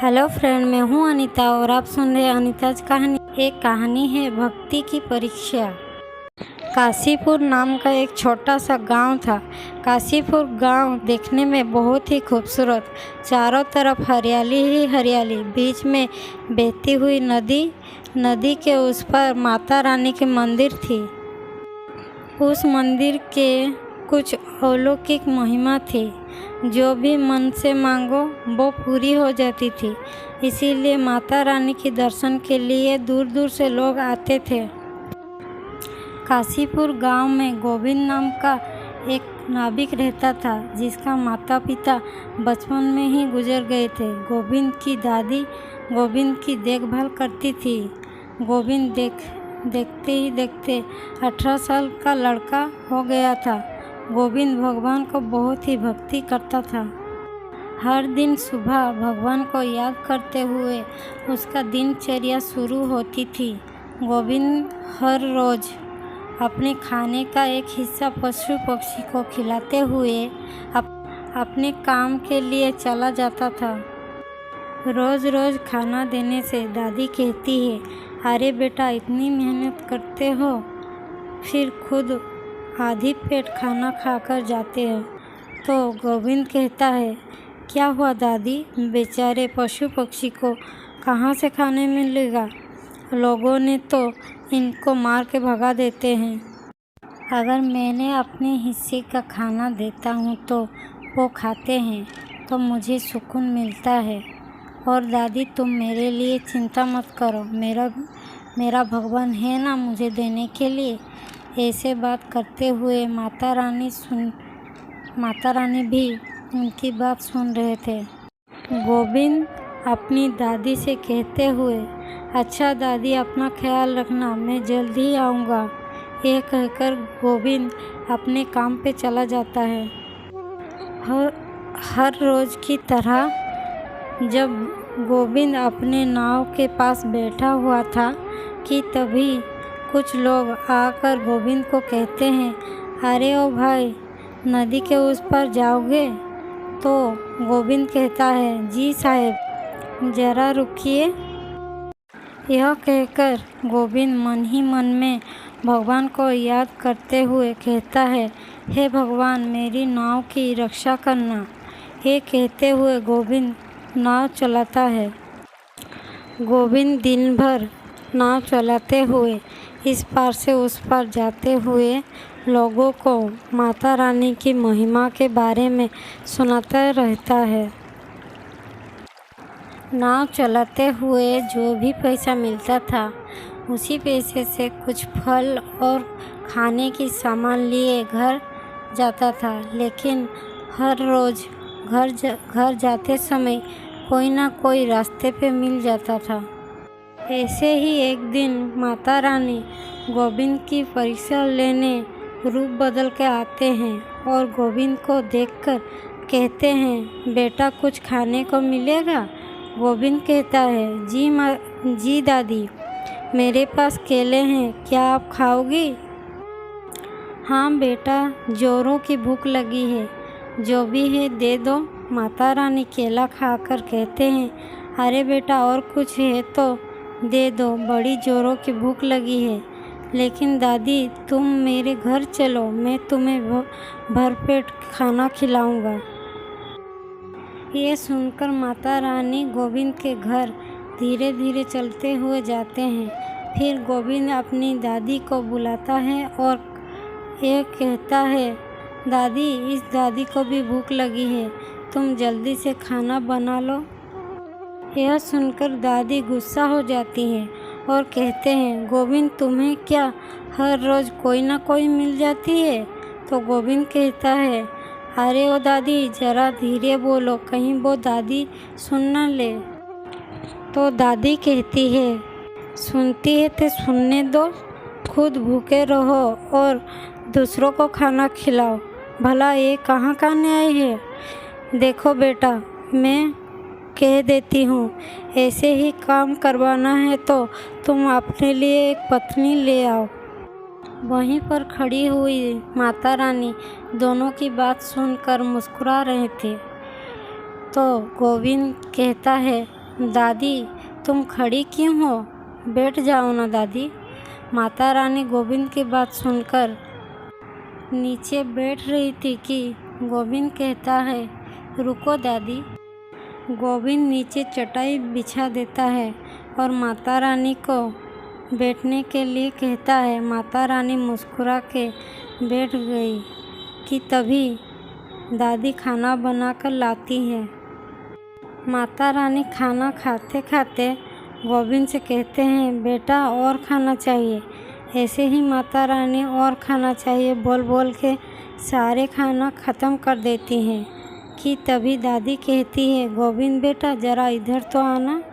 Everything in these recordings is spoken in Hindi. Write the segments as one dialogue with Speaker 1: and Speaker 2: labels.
Speaker 1: हेलो फ्रेंड, मैं हूँ अनीता और आप सुन रहे हैं अनीताज कहानी। एक कहानी है भक्ति की परीक्षा। काशीपुर नाम का एक छोटा सा गांव था। काशीपुर गांव देखने में बहुत ही खूबसूरत, चारों तरफ हरियाली ही हरियाली, बीच में बहती हुई नदी के उस पर माता रानी की मंदिर थी। उस मंदिर के कुछ अलौकिक महिमा थी। जो भी मन से मांगो वो पूरी हो जाती थी। इसीलिए माता रानी के दर्शन के लिए दूर दूर से लोग आते थे। काशीपुर गांव में गोविंद नाम का एक नाविक रहता था, जिसका माता पिता बचपन में ही गुजर गए थे। गोविंद की दादी गोविंद की देखभाल करती थी। गोविंद देखते ही देखते 18 साल का लड़का हो गया था। गोविंद भगवान को बहुत ही भक्ति करता था। हर दिन सुबह भगवान को याद करते हुए उसका दिनचर्या शुरू होती थी। गोविंद हर रोज़ अपने खाने का एक हिस्सा पशु पक्षी को खिलाते हुए अपने काम के लिए चला जाता था। रोज़ रोज़ खाना देने से दादी कहती है, अरे बेटा, इतनी मेहनत करते हो, फिर खुद आधी पेट खाना खाकर जाते हैं। तो गोविंद कहता है, क्या हुआ दादी, बेचारे पशु पक्षी को कहाँ से खाने मिलेगा? लोगों ने तो इनको मार के भगा देते हैं। अगर मैंने अपने हिस्से का खाना देता हूँ तो वो खाते हैं, तो मुझे सुकून मिलता है। और दादी, तुम मेरे लिए चिंता मत करो, मेरा भगवान है ना मुझे देने के लिए। ऐसे बात करते हुए माता रानी भी उनकी बात सुन रहे थे। गोविंद अपनी दादी से कहते हुए, अच्छा दादी, अपना ख्याल रखना, मैं जल्द ही आऊँगा। यह कहकर गोविंद अपने काम पे चला जाता है। हर रोज़ की तरह जब गोविंद अपने नाव के पास बैठा हुआ था कि तभी कुछ लोग आकर गोविंद को कहते हैं, अरे ओ भाई, नदी के उस पार जाओगे? तो गोविंद कहता है, जी साहब, ज़रा रुकिए। यह कहकर गोविंद मन ही मन में भगवान को याद करते हुए कहता है, हे भगवान, मेरी नाव की रक्षा करना। ये कहते हुए गोविंद नाव चलाता है। गोविंद दिन भर नाव चलाते हुए इस पार से उस पार जाते हुए लोगों को माता रानी की महिमा के बारे में सुनाता रहता है। नाव चलाते हुए जो भी पैसा मिलता था, उसी पैसे से कुछ फल और खाने की सामान लिए घर जाता था। लेकिन हर रोज़ घर जाते समय कोई ना कोई रास्ते पे मिल जाता था। ऐसे ही एक दिन माता रानी गोविंद की परीक्षा लेने रूप बदल के आते हैं और गोविंद को देखकर कहते हैं, बेटा, कुछ खाने को मिलेगा? गोविंद कहता है, जी दादी, मेरे पास केले हैं, क्या आप खाओगी? हाँ बेटा, जोरों की भूख लगी है, जो भी है दे दो। माता रानी केला खाकर कहते हैं, अरे बेटा, और कुछ है तो दे दो, बड़ी जोरों की भूख लगी है। लेकिन दादी, तुम मेरे घर चलो, मैं तुम्हें भरपेट खाना खिलाऊंगा। ये सुनकर माता रानी गोविंद के घर धीरे धीरे चलते हुए जाते हैं। फिर गोविंद अपनी दादी को बुलाता है और ये कहता है, दादी, इस दादी को भी भूख लगी है, तुम जल्दी से खाना बना लो। यह सुनकर दादी गुस्सा हो जाती है और कहते हैं, गोविंद, तुम्हें क्या हर रोज़ कोई ना कोई मिल जाती है? तो गोविंद कहता है, अरे ओ दादी, ज़रा धीरे बोलो, कहीं वो दादी सुन न ले। तो दादी कहती है, सुनती है तो सुनने दो, खुद भूखे रहो और दूसरों को खाना खिलाओ। भला ये कहाँ आई है? देखो बेटा, मैं कह देती हूँ, ऐसे ही काम करवाना है तो तुम अपने लिए एक पत्नी ले आओ। वहीं पर खड़ी हुई माता रानी दोनों की बात सुनकर मुस्कुरा रहे थे। तो गोविंद कहता है, दादी तुम खड़ी क्यों हो? बैठ जाओ ना दादी। माता रानी गोविंद की बात सुनकर नीचे बैठ रही थी कि गोविंद कहता है, रुको दादी। गोविंद नीचे चटाई बिछा देता है और माता रानी को बैठने के लिए कहता है। माता रानी मुस्कुरा के बैठ गई कि तभी दादी खाना बनाकर लाती है। माता रानी खाना खाते खाते गोविंद से कहते हैं, बेटा और खाना चाहिए। ऐसे ही माता रानी और खाना चाहिए बोल बोल के सारे खाना ख़त्म कर देती हैं कि तभी दादी कहती है, गोविंद बेटा ज़रा इधर तो आना।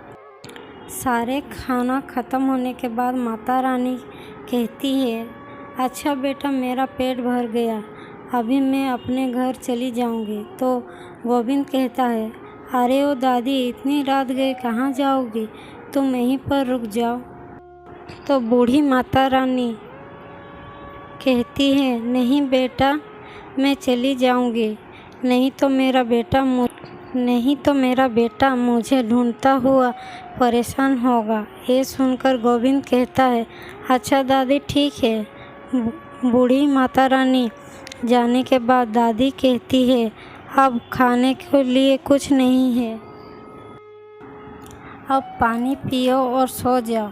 Speaker 1: सारे खाना ख़त्म होने के बाद माता रानी कहती है, अच्छा बेटा मेरा पेट भर गया, अभी मैं अपने घर चली जाऊंगी। तो गोविंद कहता है, अरे ओ दादी इतनी रात गए कहाँ जाओगी, तुम यहीं पर रुक जाओ। तो बूढ़ी माता रानी कहती है, नहीं बेटा मैं चली जाऊंगी, नहीं तो मेरा बेटा मुझे ढूंढता हुआ परेशान होगा। ये सुनकर गोविंद कहता है, अच्छा दादी ठीक है। बूढ़ी माता रानी जाने के बाद दादी कहती है, अब खाने के लिए कुछ नहीं है, अब पानी पियो और सो जाओ।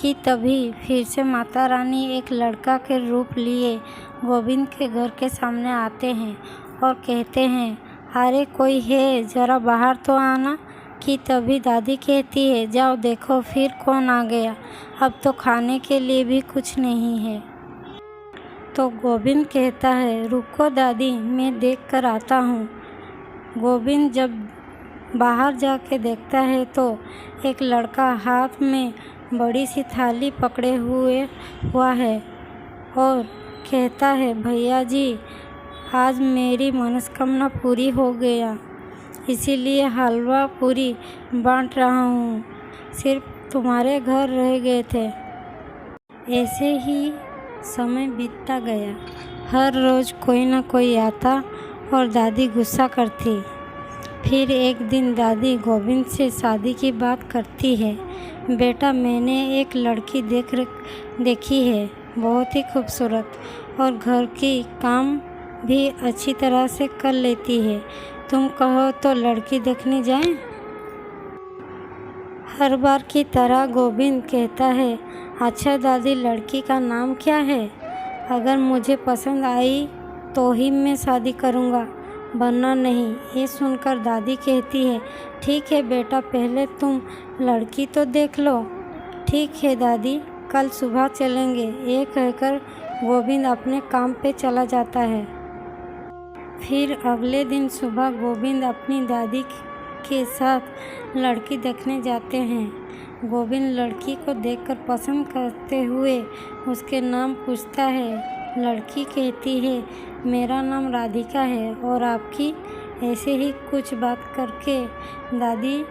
Speaker 1: कि तभी फिर से माता रानी एक लड़का के रूप लिए गोविंद के घर के सामने आते हैं और कहते हैं, अरे कोई है ज़रा बाहर तो आना। कि तभी दादी कहती है, जाओ देखो फिर कौन आ गया, अब तो खाने के लिए भी कुछ नहीं है। तो गोविंद कहता है, रुको दादी मैं देख कर आता हूँ। गोविंद जब बाहर जाके देखता है तो एक लड़का हाथ में बड़ी सी थाली पकड़े हुआ है और कहता है, भैया जी आज मेरी मनोकामना पूरी हो गया, इसीलिए हलवा पूरी बांट रहा हूँ, सिर्फ तुम्हारे घर रह गए थे। ऐसे ही समय बीतता गया। हर रोज़ कोई ना कोई आता और दादी गुस्सा करती। फिर एक दिन दादी गोविंद से शादी की बात करती है। बेटा मैंने एक लड़की देखी है, बहुत ही खूबसूरत और घर की काम भी अच्छी तरह से कर लेती है, तुम कहो तो लड़की देखने जाएं? हर बार की तरह गोविंद कहता है, अच्छा दादी लड़की का नाम क्या है? अगर मुझे पसंद आई तो ही मैं शादी करूँगा, वरना नहीं। ये सुनकर दादी कहती है, ठीक है बेटा पहले तुम लड़की तो देख लो। ठीक है दादी कल सुबह चलेंगे। ये कहकर गोविंद अपने काम पे चला जाता है। फिर अगले दिन सुबह गोविंद अपनी दादी के साथ लड़की देखने जाते हैं। गोविंद लड़की को देखकर पसंद करते हुए उसके नाम पूछता है। लड़की कहती है, मेरा नाम राधिका है और आपकी? ऐसे ही कुछ बात करके दादी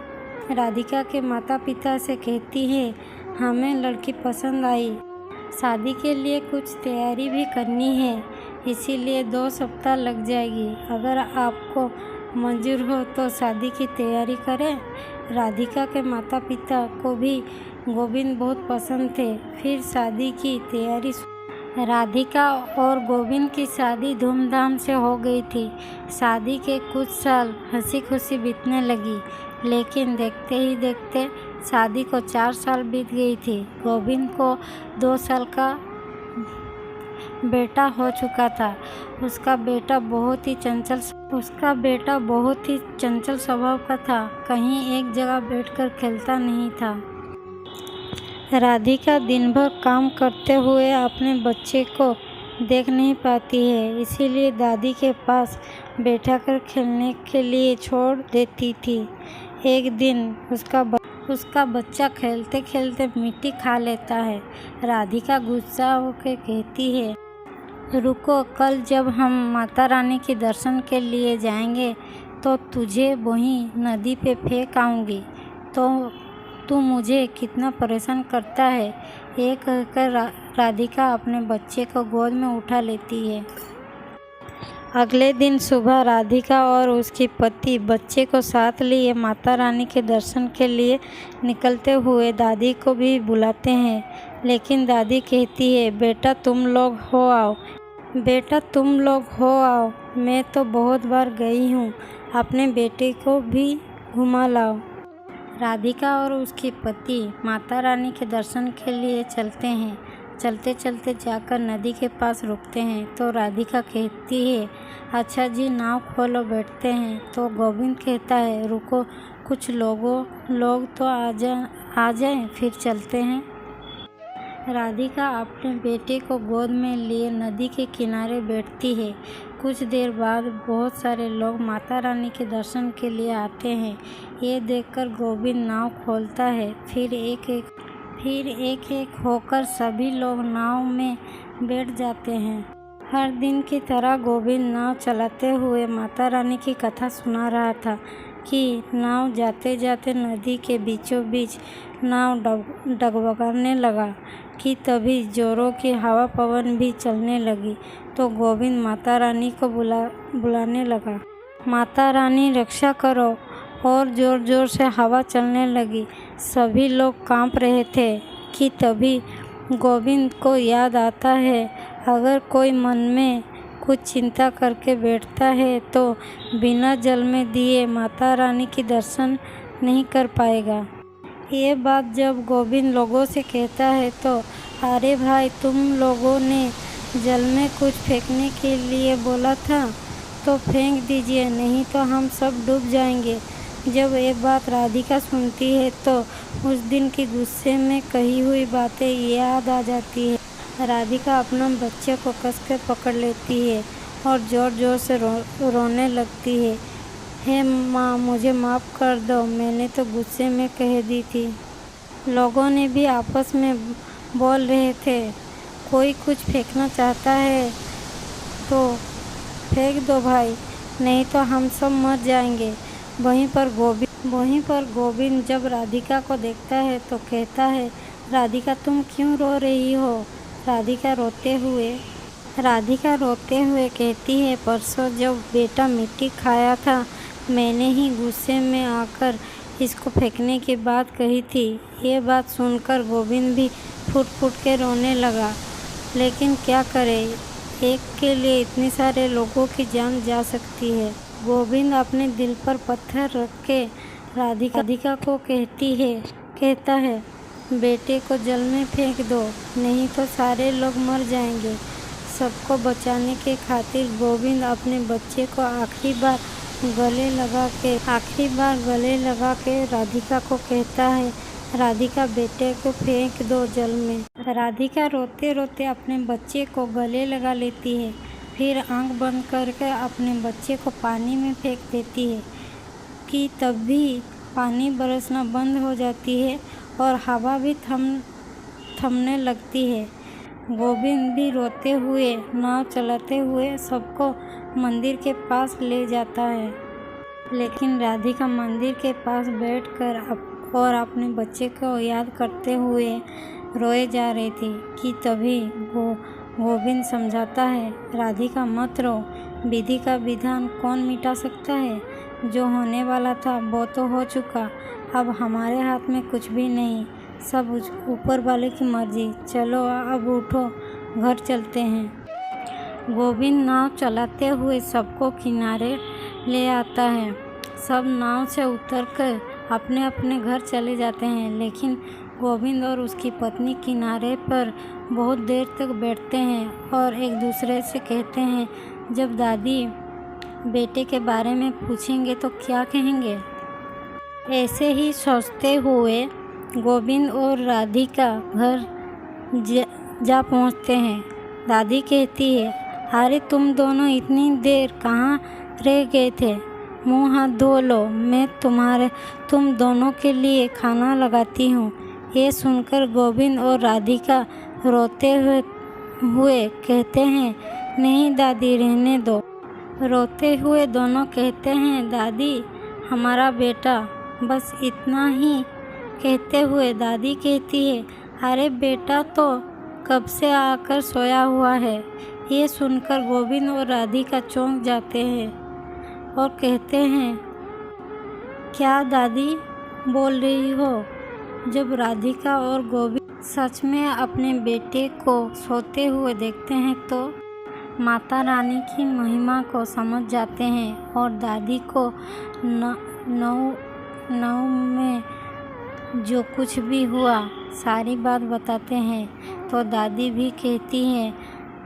Speaker 1: राधिका के माता पिता से कहती है, हमें लड़की पसंद आई, शादी के लिए कुछ तैयारी भी करनी है, इसीलिए 2 सप्ताह लग जाएगी। अगर आपको मंजूर हो तो शादी की तैयारी करें। राधिका के माता पिता को भी गोविंद बहुत पसंद थे। फिर शादी की तैयारी। राधिका और गोविंद की शादी धूमधाम से हो गई थी। शादी के कुछ साल हंसी खुशी बीतने लगी, लेकिन देखते ही देखते शादी को 4 साल बीत गई थी। गोविंद को 2 साल का बेटा हो चुका था। उसका बेटा बहुत ही चंचल स्वभाव का था, कहीं एक जगह बैठकर खेलता नहीं था। राधिका दिन भर काम करते हुए अपने बच्चे को देख नहीं पाती है, इसीलिए दादी के पास बैठाकर खेलने के लिए छोड़ देती थी। एक दिन उसका बच्चा खेलते खेलते मिट्टी खा लेता है। राधिका गुस्सा होकर कहती है, रुको, कल जब हम माता रानी के दर्शन के लिए जाएंगे तो तुझे वहीं नदी पे फेंक आऊँगी। तो तू मुझे कितना परेशान करता है। ये कहकर राधिका अपने बच्चे को गोद में उठा लेती है। अगले दिन सुबह राधिका और उसकी पति बच्चे को साथ लिए माता रानी के दर्शन के लिए निकलते हुए दादी को भी बुलाते हैं, लेकिन दादी कहती है, बेटा तुम लोग हो आओ, बेटा तुम लोग हो आओ, मैं तो बहुत बार गई हूँ, अपने बेटे को भी घुमा लाओ। राधिका और उसके पति माता रानी के दर्शन के लिए चलते हैं। चलते चलते जाकर नदी के पास रुकते हैं तो राधिका कहती है, अच्छा जी नाव खोलो, बैठते हैं। तो गोविंद कहता है, रुको, कुछ लोग तो आ जाएं, फिर चलते हैं। राधिका अपने बेटे को गोद में लिए नदी के किनारे बैठती है। कुछ देर बाद बहुत सारे लोग माता रानी के दर्शन के लिए आते हैं। ये देखकर गोविंद नाव खोलता है। फिर एक एक होकर सभी लोग नाव में बैठ जाते हैं। हर दिन की तरह गोविंद नाव चलाते हुए माता रानी की कथा सुना रहा था कि नाव जाते जाते नदी के बीचों बीच नाव डगमगाने लगा कि तभी जोरों की हवा पवन भी चलने लगी। तो गोविंद माता रानी को बुलाने लगा, माता रानी रक्षा करो। और जोर जोर से हवा चलने लगी। सभी लोग कांप रहे थे कि तभी गोविंद को याद आता है, अगर कोई मन में कुछ चिंता करके बैठता है तो बिना जल में दिए माता रानी की दर्शन नहीं कर पाएगा। ये बात जब गोविंद लोगों से कहता है तो, अरे भाई, तुम लोगों ने जल में कुछ फेंकने के लिए बोला था तो फेंक दीजिए, नहीं तो हम सब डूब जाएंगे। जब ये बात राधिका सुनती है तो उस दिन की गुस्से में कही हुई बातें याद आ जाती है। राधिका अपना बच्चे को कस के पकड़ लेती है और ज़ोर ज़ोर से रोने लगती है, हे माँ, मुझे माफ़ कर दो, मैंने तो गुस्से में कह दी थी। लोगों ने भी आपस में बोल रहे थे, कोई कुछ फेंकना चाहता है तो फेंक दो भाई, नहीं तो हम सब मर जाएंगे। वहीं पर गोविंद जब राधिका को देखता है तो कहता है, राधिका तुम क्यों रो रही हो? राधिका रोते हुए कहती है, परसों जब बेटा मिट्टी खाया था, मैंने ही गुस्से में आकर इसको फेंकने की बात कही थी। ये बात सुनकर गोविंद भी फूट फूट के रोने लगा। लेकिन क्या करे, एक के लिए इतने सारे लोगों की जान जा सकती है। गोविंद अपने दिल पर पत्थर रख के राधिका को कहता है, बेटे को जल में फेंक दो, नहीं तो सारे लोग मर जाएंगे। सबको बचाने के खातिर गोविंद अपने बच्चे को आखिरी बार गले लगा के राधिका को कहता है, राधिका बेटे को फेंक दो जल में। राधिका रोते रोते अपने बच्चे को गले लगा लेती है, फिर आंख बंद करके अपने बच्चे को पानी में फेंक देती है कि तभी पानी बरसना बंद हो जाती है और हवा भी थमने लगती है। गोविंद भी रोते हुए नाव चलाते हुए सबको मंदिर के पास ले जाता है, लेकिन राधिका मंदिर के पास बैठकर और अपने बच्चे को याद करते हुए रोए जा रही थी कि तभी गोविंद समझाता है, राधिका मत रो, विधि का विधान कौन मिटा सकता है? जो होने वाला था वो तो हो चुका, अब हमारे हाथ में कुछ भी नहीं, सब ऊपर वाले की मर्जी। चलो अब उठो, घर चलते हैं। गोविंद नाव चलाते हुए सबको किनारे ले आता है। सब नाव से उतरकर अपने अपने घर चले जाते हैं, लेकिन गोविंद और उसकी पत्नी किनारे पर बहुत देर तक बैठते हैं और एक दूसरे से कहते हैं, जब दादी बेटे के बारे में पूछेंगे तो क्या कहेंगे? ऐसे ही सोचते हुए गोविंद और राधिका घर जा पहुंचते हैं। दादी कहती है, अरे तुम दोनों इतनी देर कहाँ रह गए थे? मुँह हाथ धो लो, मैं तुम दोनों के लिए खाना लगाती हूँ। ये सुनकर गोविंद और राधिका रोते हुए कहते हैं, नहीं दादी, रहने दो। रोते हुए दोनों कहते हैं, दादी हमारा बेटा, बस इतना ही। कहते हुए दादी कहती है, अरे बेटा तो कब से आकर सोया हुआ है, ये सुनकर गोविंद और राधिका चौंक जाते हैं और कहते हैं, क्या दादी बोल रही हो? जब राधिका और गोविंद सच में अपने बेटे को सोते हुए देखते हैं तो माता रानी की महिमा को समझ जाते हैं और दादी को नौ में जो कुछ भी हुआ सारी बात बताते हैं। तो दादी भी कहती है,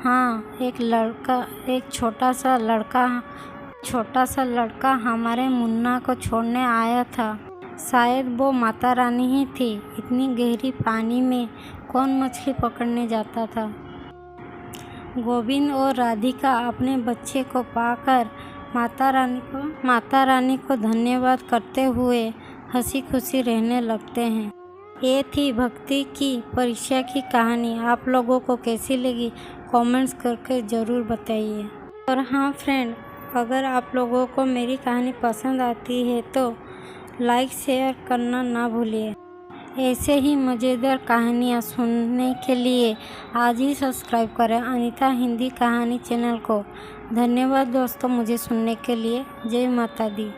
Speaker 1: हाँ, एक छोटा सा लड़का हमारे मुन्ना को छोड़ने आया था। शायद वो माता रानी ही थी। इतनी गहरी पानी में कौन मछली पकड़ने जाता था। गोविंद और राधिका अपने बच्चे को पाकर माता रानी को धन्यवाद करते हुए हंसी खुशी रहने लगते हैं। ये थी भक्ति की परीक्षा की कहानी। आप लोगों को कैसी लगी कमेंट्स करके ज़रूर बताइए। और हाँ फ्रेंड, अगर आप लोगों को मेरी कहानी पसंद आती है तो लाइक शेयर करना ना भूलिए। ऐसे ही मज़ेदार कहानियाँ सुनने के लिए आज ही सब्सक्राइब करें अनीता हिंदी कहानी चैनल को। धन्यवाद दोस्तों मुझे सुनने के लिए। जय माता दी।